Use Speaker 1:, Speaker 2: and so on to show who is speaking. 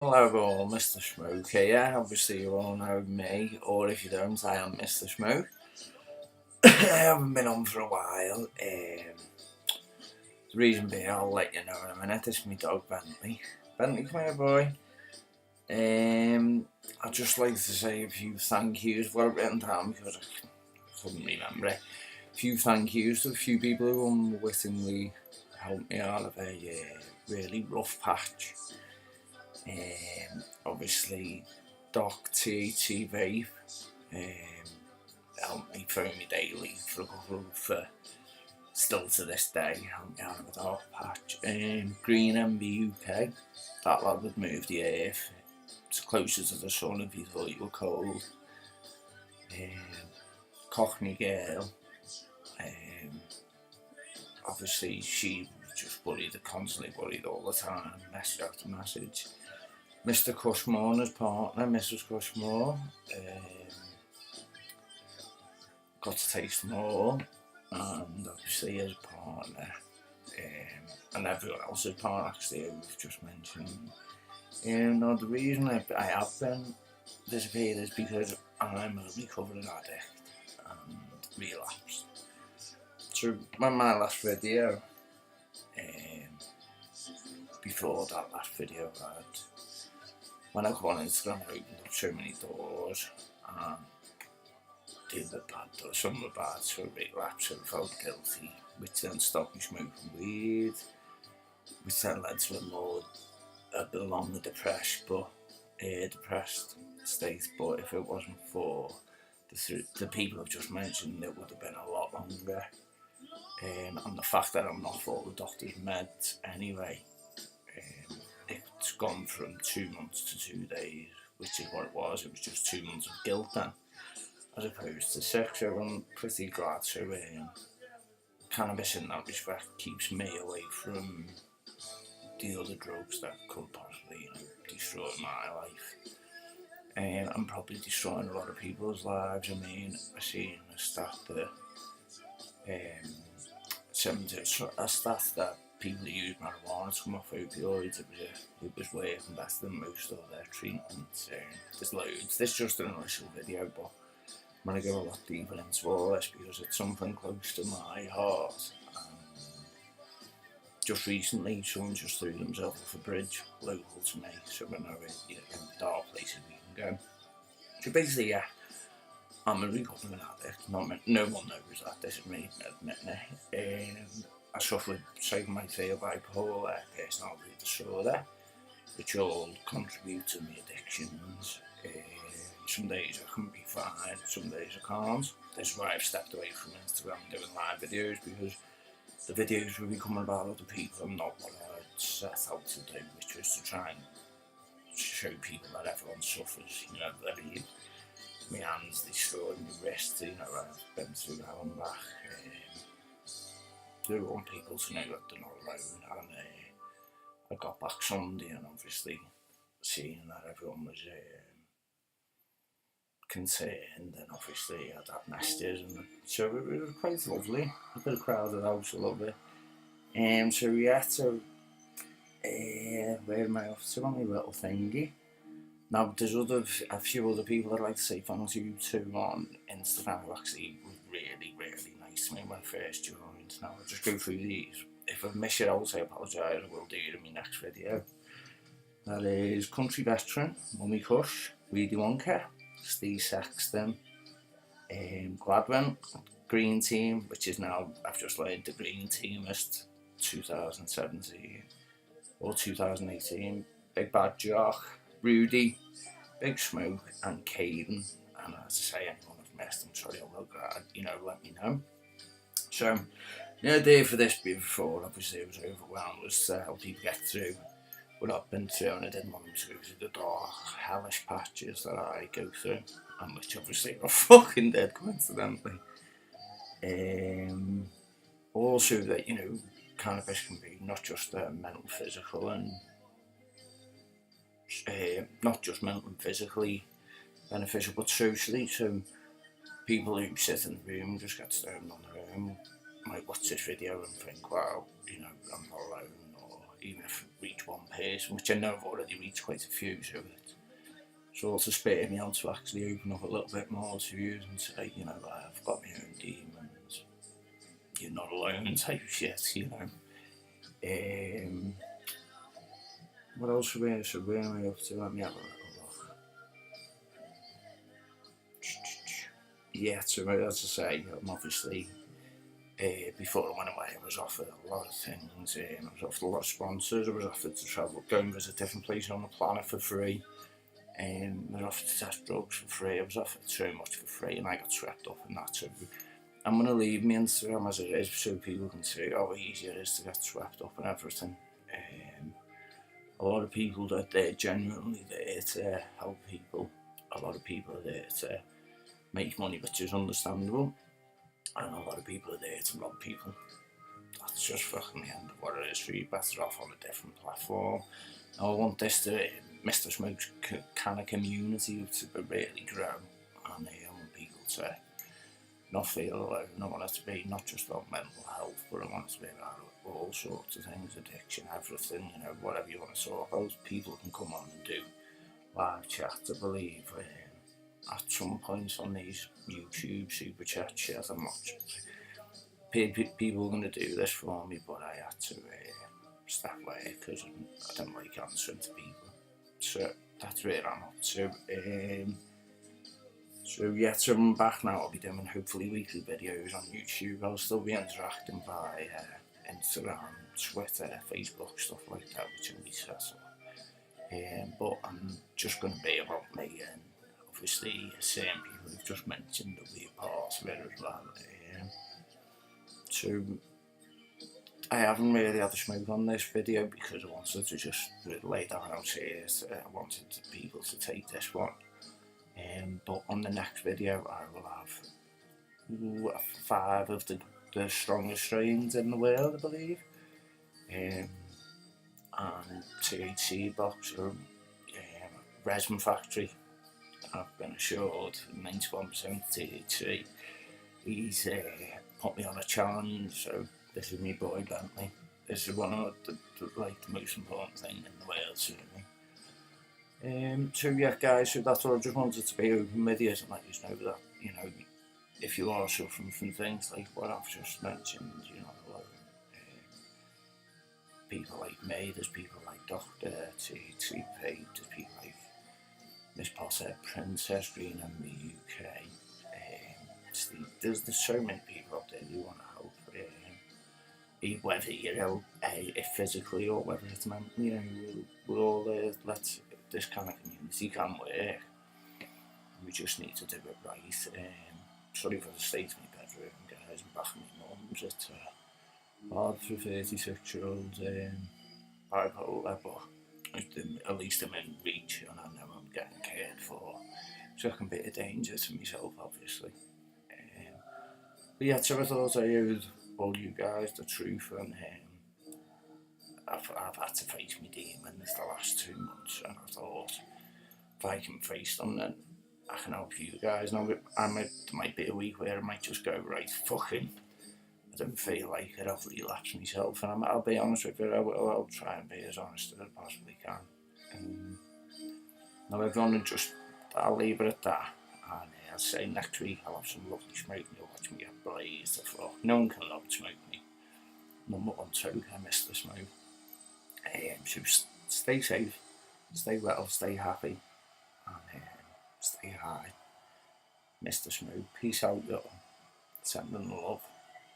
Speaker 1: Hello everyone, Mr. Smoke here. Obviously you all know me, or if you don't, I am Mr. Smoke. I haven't been on for a while. The reason being, I'll let you know in a minute, this is my dog Bentley. Bentley, come here boy. I'd just like to say a few thank yous. I've got it written down because I couldn't remember it. A few thank yous to a few people who unwittingly helped me out of a really rough patch. Obviously, Doc THC Vape helped me phone me daily for a couple for still to this day, helped me out of a dark patch. Green MB UK, that lad would move the earth. It's closer to the sun if you thought you were cold. Cockney Girl, obviously she was just worried, constantly worried all the time, message after message. Mr. Cushmore and his partner, Mrs. Cushmore, got to taste them all, and obviously his partner, and everyone else's partner actually who we've just mentioned. Now the reason I have been disappeared is because I'm a recovering addict and relapsed. So when my last video, before that last video when I go on Instagram, I opened up so many doors, and did the bad doors, some were bad, so I relapsed, so I felt guilty, which then stopped me smoking weed, which then led to a longer depressed state. But if it wasn't for the people I've just mentioned, it would have been a lot longer. And the fact that I'm not for the doctor's meds anyway, it's gone from 2 months to 2 days, which is what it was. It was just 2 months of guilt then, as opposed to 6. So I'm pretty glad. So cannabis in that respect keeps me away from the other drugs that could possibly destroy my life. I'm probably destroying a lot of people's lives. I mean, I seen a stat that a stat that people who use marijuana to come off opioids, it was working better than most of their treatments. There's loads. This is just an initial video, but I'm going to go a lot deeper into all this because it's something close to my heart. Just recently, someone just threw themselves off a bridge local to me, so I know in dark places we can go. So basically, yeah, I'm a recovering addict. No one knows that. This is me admitting it. I suffer with psychomyopia, bipolar, personality disorder, which all contribute to my addictions. Some days I can be fine, some days I can't. This is why I've stepped away from Instagram doing live videos, because the videos will be coming about other people and not what I set out to do, which was to try and show people that everyone suffers. My hands destroyed, my wrists, I've been through hell and back. I want people to know that they're not alone, and I got back Sunday and obviously seeing that everyone was concerned, and obviously I'd had messages, and so it was quite lovely. A bit of crowded house, I love it. Where am I off to on my little thingy? Now there's a few other people I'd like to say thank you to on Instagram who actually was really, really nice to me when I first joined. Now I'll just go through these. If I miss it out, I apologise. I will do it in my next video. That is Country Veteran, Mummy Cush, Weedy Wonka, Steve Sexton, Gladwin, Green Team, which is now, I've just learned, the Green Teamist 2017 or 2018, Big Bad Jock, Rudy, Big Smoke, and Caden. And as I say, anyone I've missed, I'm sorry, I'll look at let me know. So, the idea for this before, obviously, it was overwhelmed, was to help people get through what I've been through, and I didn't want them to go through the dark, hellish patches that I go through, and which obviously are fucking dead, coincidentally. Also, that, cannabis can be not just mental, physical, and not just mental and physically beneficial, but socially. So people who sit in the room just get stoned on their own might watch this video and think, wow, I'm not alone, or even if I reach one person, which I know I've already reached quite a few, so it sort of spurred me on to actually open up a little bit more to you and say, you know, I've got my own demons, you're not alone type shit, you know. What else were we, so where am I up to? Let me have a little look. Yeah, so as I say, I'm obviously, before I went away, I was offered a lot of things. I was offered a lot of sponsors. I was offered to travel, go and visit different places on the planet for free. I was offered to test drugs for free. I was offered so much for free, and I got swept up in that. So I'm going to leave my Instagram as it is, so people can see how easy it is to get swept up and everything. A lot of people that they're genuinely there to help people. A lot of people are there to make money, which is understandable. And a lot of people are there to rob people. That's just fucking the end of what it is. So you're better off on a different platform. Now I want this to, MrSm's kind of community to really grow. And I want people to not feel alone. I want it to be not just about mental health, but I want it to be about all sorts of things, addiction, everything, you know, whatever you want to talk about. People can come on and do live chat, I believe, at some point on these YouTube super chat shit. I'm not people are going to do this for me, but I had to step away because I don't like answering to people. So that's where I'm up to. So yeah, so I'm back now. I'll be doing hopefully weekly videos on YouTube. I'll still be interacting by Instagram, Twitter, Facebook, stuff like that, which will be set up. But I'm just going to be about me, and obviously certain people who've just mentioned will be a part of it as well. So I haven't really had a smoke on this video because I wanted to just lay down out here. I wanted people to take this one. But on the next video I will have 5 of the strongest strains in the world, I believe. And THC box or resin factory. I've been assured 91% THC. He's put me on a challenge, so this is me boy Bentley. This is one of the most important thing in the world to me. So yeah guys, so that's all. I just wanted to be open with you and let you know that, you know, if you are suffering from things like what I've just mentioned, you know, people like me, there's people like Dr. THC Pate, there's people like Miss Potter, Princess Green in the UK. There's so many people out there who want to help. Whether you're ill, physically or whether it's mentally, you know, we're all there. This kind of community can work. We just need to do it right. Sorry for the state of my bedroom, guys. I'm back in my mum's. It's hard for a 36-year-old bipolar, but at least I'm in reach and I know I'm getting cared for. So I can be a danger to myself, obviously. But yeah, so I thought I owed all you guys the truth, and I've had to face my demons the last 2 months, and I thought if I can face them, then I can help you guys. Now, there might be a week where I might just go, right, fucking, I don't feel like it, I've relapsed myself, and I'll be honest with you, I'll try and be as honest as I possibly can. Now, everyone, I'll leave it at that. And I'll say next week I'll have some lovely smoke and you'll watch me get blazed the fuck. No one can outsmoke me. Number 1 token, I miss the smoke. So stay safe, stay well, stay happy, and stay high. MrSm, peace out, y'all. Sending love.